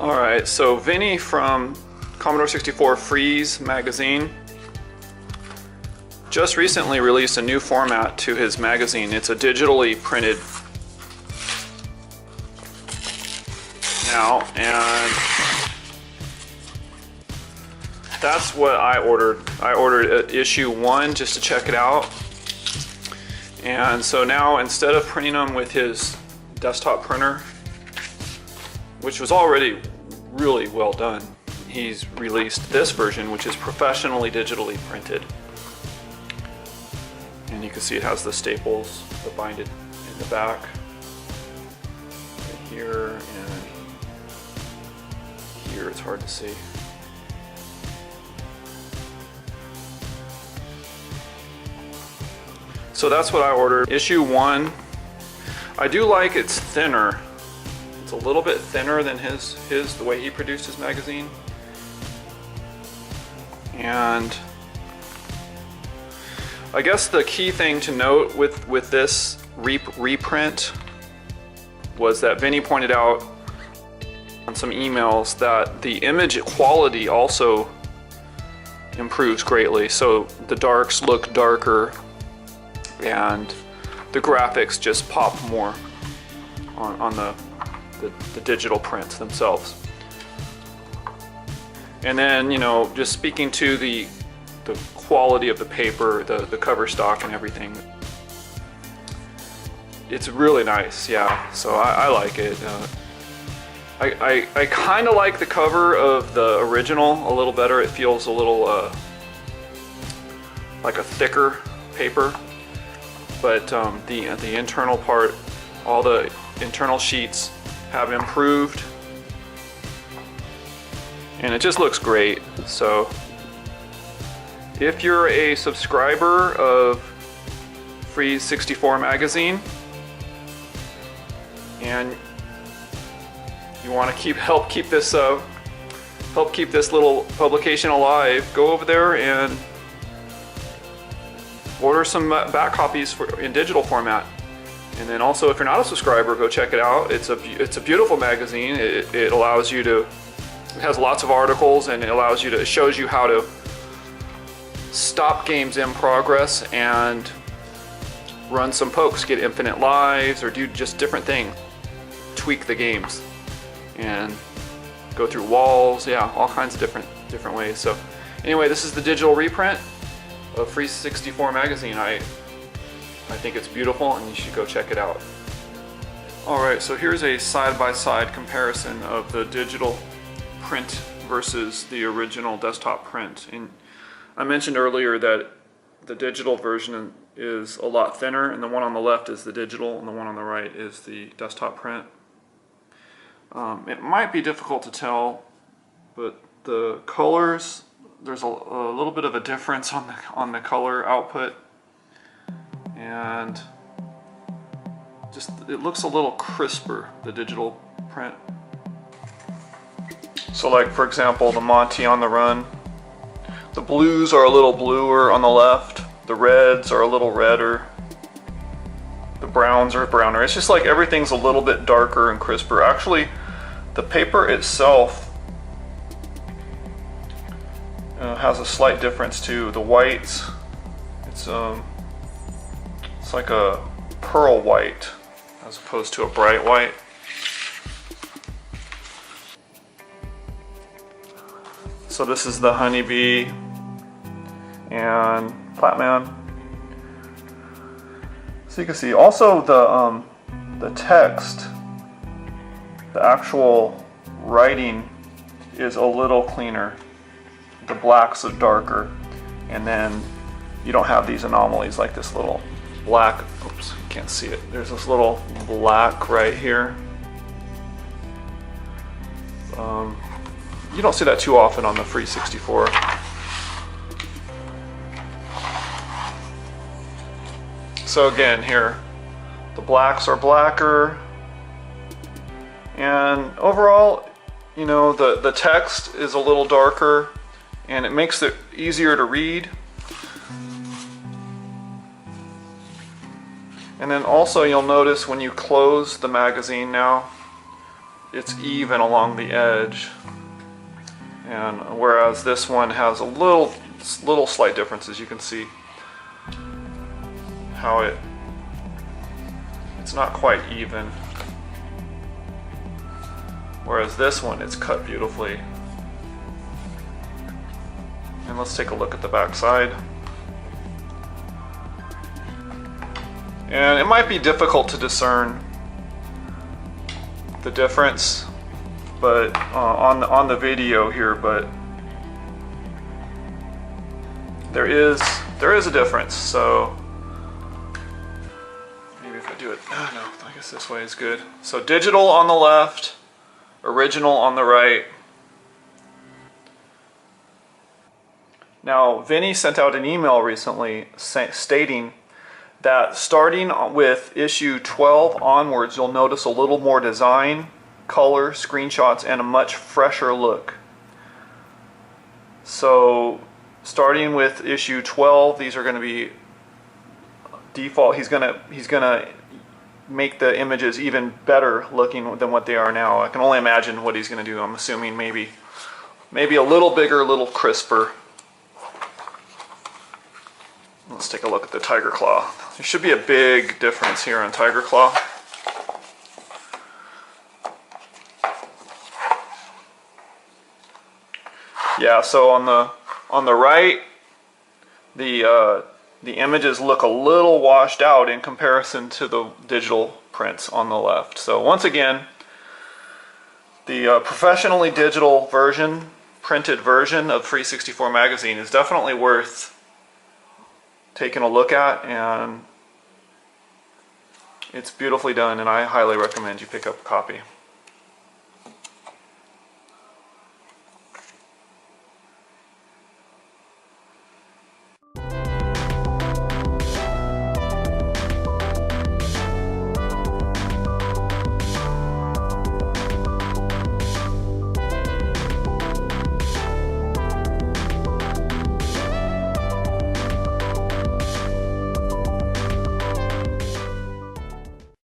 Alright, so Vinny from Commodore 64 Freeze magazine just recently released a new format to his magazine. It's a digitally printed now, and that's what I ordered. I ordered issue 1 just to check it out. And so now, instead of printing them with his desktop printer, which was already really well done, he's released this version, which is professionally digitally printed. And you can see it has the staples that bind it in the back, right here, and here it's hard to see. So that's what I ordered. Issue 1. I do like it's thinner. It's a little bit thinner than the way he produced his magazine. And I guess the key thing to note with this reprint was that Vinny pointed out on some emails that the image quality also improves greatly. So the darks look darker and the graphics just pop more on the digital prints themselves. And then, you know, just speaking to the quality of the paper, the cover stock and everything, it's really nice, yeah. So I like it. I kind of like the cover of the original a little better. It feels a little like a thicker paper, but the internal part, all the internal sheets have improved, and it just looks great. So if you're a subscriber of Freeze64 magazine and you want to help keep this little publication alive, go over there and order some back copies in digital format. And then also, if you're not a subscriber, go check it out. It's a beautiful magazine. It allows you to, it has lots of articles, and it shows you how to stop games in progress and run some pokes, get infinite lives, or do just different things, tweak the games, and go through walls. Yeah, all kinds of different ways. So anyway, this is the digital reprint of Freeze64 magazine. I think it's beautiful, and you should go check it out. Alright, so here's a side-by-side comparison of the digital print versus the original desktop print. And I mentioned earlier that the digital version is a lot thinner, and the one on the left is the digital, and the one on the right is the desktop print. It might be difficult to tell, but the colors, there's a little bit of a difference on the color output. And just, it looks a little crisper, the digital print. So like, for example, the Monty on the Run, the blues are a little bluer on the left, the reds are a little redder, the browns are browner. It's just like everything's a little bit darker and crisper. Actually, the paper itself has a slight difference too. The whites, it's like a pearl white as opposed to a bright white. So this is the Honeybee and Flatman. So you can see also the text, the actual writing is a little cleaner. The blacks are darker, and then you don't have these anomalies like this little black, oops, can't see it. There's this little black right here. You don't see that too often on the Freeze64. So again, here, the blacks are blacker, and overall, you know, the text is a little darker, and it makes it easier to read. And then also you'll notice when you close the magazine now, it's even along the edge, and whereas this one has a little slight differences. You can see how it's not quite even, whereas this one, it's cut beautifully. And let's take a look at the back side. And it might be difficult to discern the difference, but on the video here, but there is a difference. So maybe if I do it, no, I guess this way is good. So digital on the left, original on the right. Now, Vinny sent out an email recently stating that starting with issue 12 onwards, you'll notice a little more design, color, screenshots, and a much fresher look. So starting with issue 12, these are going to be default. He's gonna make the images even better looking than what they are now. I can only imagine what he's going to do. I'm assuming maybe a little bigger, a little crisper. Let's take a look at the Tiger Claw. There should be a big difference here on Tiger Claw. Yeah, so on the right, the images look a little washed out in comparison to the digital prints on the left. So once again, the professionally digital version, printed version of Freeze64 magazine is definitely worth taking a look at, and it's beautifully done, and I highly recommend you pick up a copy.